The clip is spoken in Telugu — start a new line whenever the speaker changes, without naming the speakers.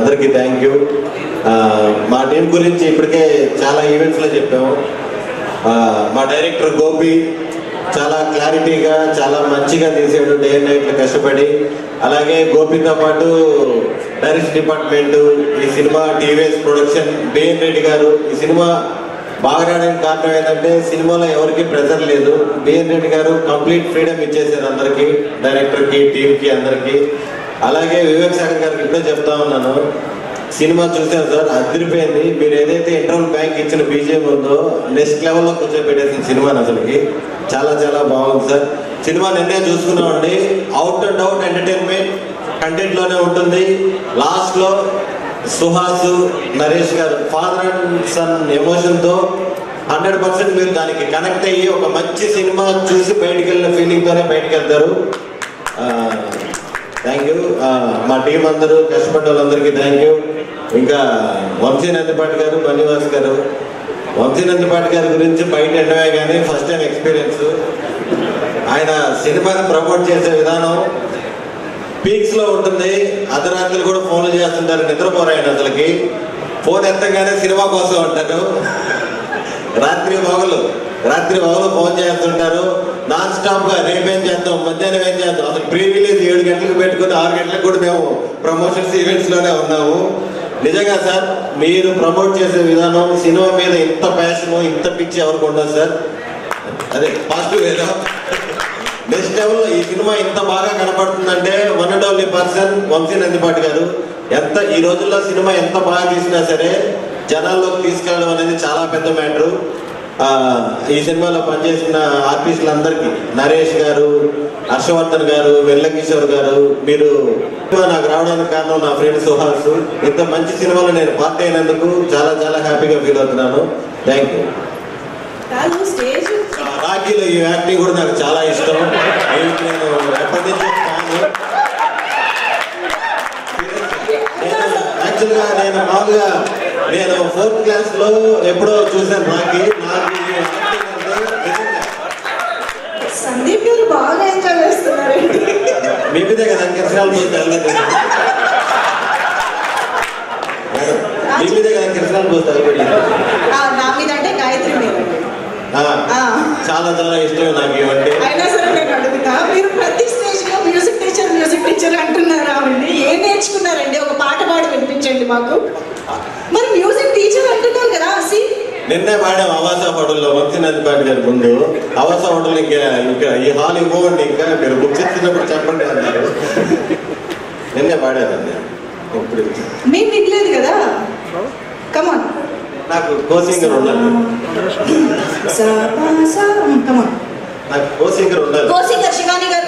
అందరికీ థ్యాంక్ యూ. మా టీం గురించి ఇప్పటికే చాలా ఈవెంట్స్లో చెప్పాము. మా డైరెక్టర్ గోపి చాలా క్లారిటీగా చాలా మంచిగా తీసాడు, డే అండ్ నైట్లు కష్టపడి. అలాగే గోపితో పాటు డైరెక్షన్ డిపార్ట్మెంట్, ఈ cinema TVS production, B N Reddy గారు. ఈ సినిమా బాగా రావడానికి కారణం ఏంటంటే సినిమాలో ఎవరికి ప్రెజర్ లేదు. బిఎన్ రెడ్డి గారు కంప్లీట్ ఫ్రీడమ్ ఇచ్చేసారు అందరికీ, డైరెక్టర్కి, టీంకి, అందరికీ. అలాగే వివేక్ సాగర్ గారికి ఇప్పుడే చెప్తా ఉన్నాను, సినిమా చూశారు సార్, అదిరిపోయింది. మీరు ఏదైతే ఇంటర్వల్ బ్యాంక్ ఇచ్చిన బీజేపీ ఉందో నెక్స్ట్ లెవెల్లో కూర్చోబెట్టేసిన సినిమాని అసలుకి చాలా చాలా బాగుంది సార్. సినిమా నిన్నే చూసుకున్నామండి, అవుట్ అండ్ అవుట్ ఎంటర్టైన్మెంట్ కంటెంట్లోనే ఉంటుంది. లాస్ట్లో సుహాస్, నరేష్ గారు ఫాదర్ అండ్ సన్ ఎమోషన్తో 100% మీరు దానికి కనెక్ట్ అయ్యి ఒక మంచి సినిమా చూసి బయటికి వెళ్ళిన ఫీలింగ్తోనే బయటికి వెళ్తారు. Thank you. మా టీం అందరూ కష్టపడ్డ వాళ్ళందరికీ థ్యాంక్ యూ. ఇంకా వంశీ నందిపాటి గారు, బన్నివాస్ గారు. వంశీ నందిపాటి గారి గురించి బయట ఎండవే కానీ ఫస్ట్ టైం ఎక్స్పీరియన్స్. ఆయన సినిమాని ప్రమోట్ చేసే విధానం పీక్స్లో ఉంటుంది. అర్ధరాత్రులు కూడా ఫోన్లు చేస్తుంటారు, నిద్రపోరు ఆయన అసలుకి. ఫోన్ ఎత్తగానే సినిమా కోసం అంటారు. రాత్రి పగలు ఫోన్ చేస్తుంటారు నాన్ స్టాప్గా. రేపేం చేద్దాం, మధ్యాహ్నం ఏం చేద్దాం. అసలు ప్రీ రిలీజ్ 7 గంటలకు పెట్టుకుని 6 గంటలకు కూడా మేము ప్రమోషన్స్ ఈవెంట్స్లోనే ఉన్నాము. నిజంగా సార్, మీరు ప్రమోట్ చేసే విధానం, సినిమా మీద ఇంత ప్యాషన్, ఇంత పిచ్చి ఎవరికి ఉండదు సార్. అదే పాజిటివ్ ఏదో. నెక్స్ట్ లెవెల్లో ఈ సినిమా ఇంత బాగా కనపడుతుందంటే one and only person Vamsi Nandipati గారు. ఎంత ఈ రోజుల్లో సినిమా ఎంత బాగా తీసినా సరే జనాల్లోకి తీసుకెళ్ళడం అనేది చాలా పెద్ద మ్యాటరు. ఈ సినిమాలో పనిచేసిన ఆర్టిస్టులందరికీ, నరేష్ గారు, హర్షవర్ధన్ గారు, వెల్లకిషోర్ గారు, మీరు నాకు రావడానికి కారణం నా ఫ్రెండ్ సుహాస్. ఇంత మంచి సినిమాలో నేను పార్ట్ అయినందుకు చాలా చాలా హ్యాపీగా ఫీల్ అవుతున్నాను. Thank you. రాఖీలో ఈ యాక్టింగ్ కూడా నాకు చాలా ఇష్టం. నేను ఎప్పటి నుంచో ఫ్యాన్. యాక్చువల్గా నేను మామూలుగా 4th క్లాస్లో ఎప్పుడో చూసాను రాఖీ. నాకు
సందీప్ గారు బాగా ఎంజాయ్ చేస్తున్నారండి.
మీ మీదే కదా కిరసాల పోస్తే వెళ్ళలేదు. మీ మీదే కదా కిరసాల పోస్తే వెళ్ళలేదు.
నా మీద అంటే గాయత్రి మీద
చాలా చాలా ఇష్టం నాకు ఇవంటే.
అయినా సరే నేను అడుగుతా, మీరు ప్రతి స్టేజ్ లో మ్యూజిక్ టీచర్ అంటున్నారు. ఆవిడ్ని ఏం నేర్చుకున్నారండి? ఒక పాట పాడి వినిపించండి మాకు. మరి మ్యూజిక్ టీచర్ అంటున్నారు కదా.
నిన్నే పాడాం ఆవాస హోటల్లో వంశీ నందిపాటి గారి ముందు. ఆవాస హోటల్ ఇంకా ఈ హాల్ ఇవ్వండి, ఇంకా మీరు బుక్ చేసినప్పుడు చెప్పండి అన్నారు. నిన్నే పాడారండి. ఇప్పుడు
మేము మిగిలేదు కదా. కమాన్,
నాకు కోసింగర్ ఉండాలి.
కమాన్,
నాకు కోసింగర్ ఉండాలి.
కోసింగర్ శివాని గారు.